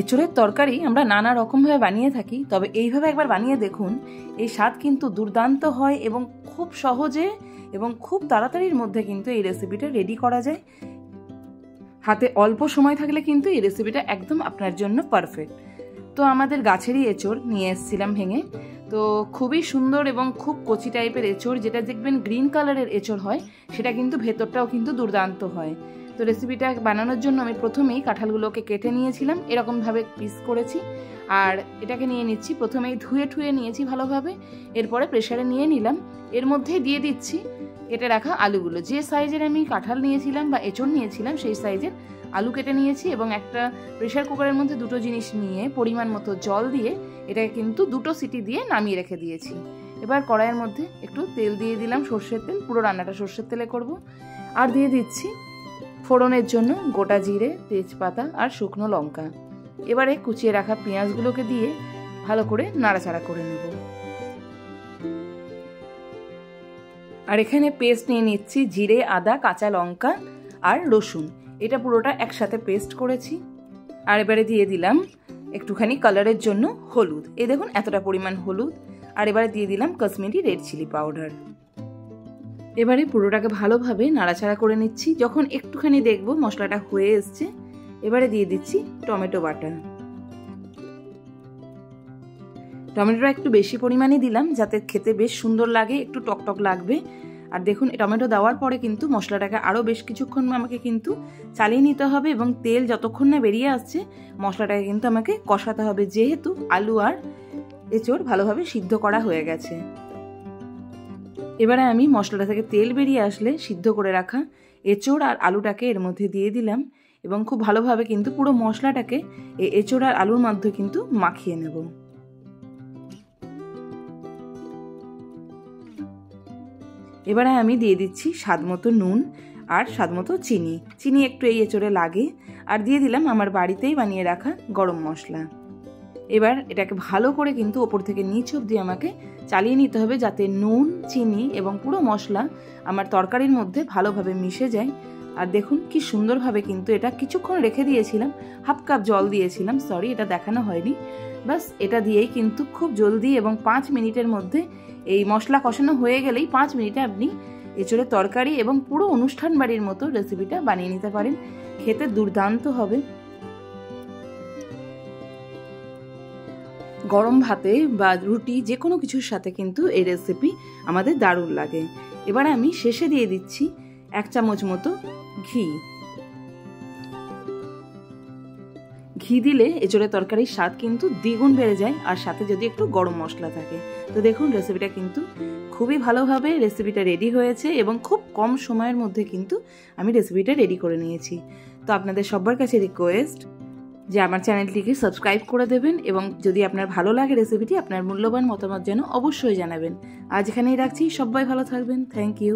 এঁচোড়ের তরকারি আমরা নানা রকমভাবে বানিয়ে থাকি, তবে এইভাবে একবার বানিয়ে দেখুন। এই স্বাদ কিন্তু দুর্দান্ত হয় এবং খুব সহজে এবং খুব তাড়াতাড়ির মধ্যে কিন্তু এই রেসিপিটা রেডি করা যায়। হাতে অল্প সময় থাকলে কিন্তু এই রেসিপিটা একদম আপনার জন্য পারফেক্ট। তো আমাদের গাছেরই এঁচোড় নিয়ে এসেছিলাম ভেঙে। তো খুবই সুন্দর এবং খুব কচি টাইপের এঁচোড়, যেটা দেখবেন গ্রিন কালারের এঁচোড় হয়, সেটা কিন্তু ভেতরটাও কিন্তু দুর্দান্ত হয়। তো রেসিপিটা বানানোর জন্য আমি প্রথমেই কাঁঠালগুলোকে কেটে নিয়েছিলাম, এরকমভাবে পিস করেছি। আর এটাকে নিয়ে নিচ্ছি, প্রথমেই ধুয়ে নিয়েছি ভালোভাবে, এরপরে প্রেসারে নিয়ে নিলাম। এর মধ্যে দিয়ে দিচ্ছি কেটে রাখা আলুগুলো। যে সাইজের আমি কাঁঠাল নিয়েছিলাম বা এঁচোড় নিয়েছিলাম সেই সাইজের আলু কেটে নিয়েছি এবং একটা প্রেসার কুকারের মধ্যে দুটো জিনিস নিয়ে পরিমাণ মতো জল দিয়ে এটাকে কিন্তু 2টো সিটি দিয়ে নামিয়ে রেখে দিয়েছি। এবার কড়াইয়ের মধ্যে একটু তেল দিয়ে দিলাম, সর্ষের তেল, পুরো রান্নাটা সর্ষের তেলে করব। আর দিয়ে দিচ্ছি ফোড়নের জন্য গোটা জিরে, তেজপাতা আর শুকনো লঙ্কা। এবারে কুচিয়ে রাখা পেঁয়াজগুলোকে দিয়ে ভালো করে নাড়াচাড়া করে নেব। আর এখানে পেস্ট নিয়ে নিচ্ছি জিরে, আদা, কাঁচা লঙ্কা আর রসুন, এটা পুরোটা একসাথে পেস্ট করেছি। আর এবারে দিয়ে দিলাম একটুখানি কালারের জন্য হলুদ, এই দেখুন এতটা পরিমাণ হলুদ। আর এবারে দিয়ে দিলাম কাশ্মীরি রেড চিলি পাউডার। এবারে পুরোটাকে ভালোভাবে নাড়াচাড়া করে নিচ্ছি। যখন একটুখানি দেখবো মশলাটা হয়ে এসছে, এবারে দিয়ে দিচ্ছি টমেটো বাটা। টমেটোটা একটু বেশি পরিমাণে দিলাম যাতে খেতে বেশ সুন্দর লাগে, একটু টকটক লাগবে। আর দেখুন টমেটো দেওয়ার পরে কিন্তু মশলাটাকে আরও বেশ কিছুক্ষণ আমাকে কিন্তু চালিয়ে নিতে হবে এবং তেল যতক্ষণ না বেরিয়ে আসছে মশলাটাকে কিন্তু আমাকে কষাতে হবে, যেহেতু আলু আর এঁচোড় ভালোভাবে সিদ্ধ করা হয়ে গেছে। এবারে আমি মশলাটা থেকে তেল বেরিয়ে আসলে সিদ্ধ করে রাখা এঁচোড় আর আলুটাকে এর মধ্যে দিয়ে দিলাম এবং খুব ভালোভাবে কিন্তু পুরো মশলাটাকে এই এঁচোড় আর আলুর মধ্যে কিন্তু মাখিয়ে নেব। এবারে আমি দিয়ে দিচ্ছি স্বাদ মতো নুন আর স্বাদ মতো চিনি একটু এই এঁচোড়ে লাগে। আর দিয়ে দিলাম আমার বাড়িতেই বানিয়ে রাখা গরম মশলা। এবার এটাকে ভালো করে কিন্তু ওপর থেকে নিচ অবধি আমাকে চালিয়ে নিতে হবে যাতে নুন, চিনি এবং পুরো মশলা আমার তরকারির মধ্যে ভালোভাবে মিশে যায়। আর দেখুন কি সুন্দরভাবে কিন্তু এটা কিছুক্ষণ রেখে দিয়েছিলাম, হাফ কাপ জল দিয়েছিলাম, সরি এটা দেখানো হয়নি। বাস এটা দিয়েই কিন্তু খুব জলদি এবং 5 মিনিটের মধ্যে এই মশলা কষানো হয়ে গেলেই 5 মিনিটে আপনি এঁচোড়ের তরকারি এবং পুরো অনুষ্ঠান বাড়ির মতো রেসিপিটা বানিয়ে নিতে পারেন। খেতে দুর্দান্ত হবে। গরম ভাতে বা রুটি যে কোনো কিছুর সাথে কিন্তু এই রেসিপি আমাদের দারুণ লাগে। এবার আমি শেষে দিয়ে দিচ্ছি 1 চামচ মতো ঘি দিলে এঁচোড়ের তরকারির স্বাদ কিন্তু দ্বিগুণ বেড়ে যায়, আর সাথে যদি একটু গরম মশলা থাকে। তো দেখুন রেসিপিটা কিন্তু খুবই ভালোভাবে রেসিপিটা রেডি হয়েছে এবং খুব কম সময়ের মধ্যে কিন্তু আমি রেসিপিটা রেডি করে নিয়েছি। তো আপনাদের সবার কাছে রিকোয়েস্ট যে আমার চ্যানেলটিকে সাবস্ক্রাইব করে দেবেন এবং যদি আপনার ভালো লাগে রেসিপিটি আপনার মূল্যবান মতামত যেন অবশ্যই জানাবেন। আজ এখানেই রাখছি, সবাই ভালো থাকবেন, থ্যাংক ইউ।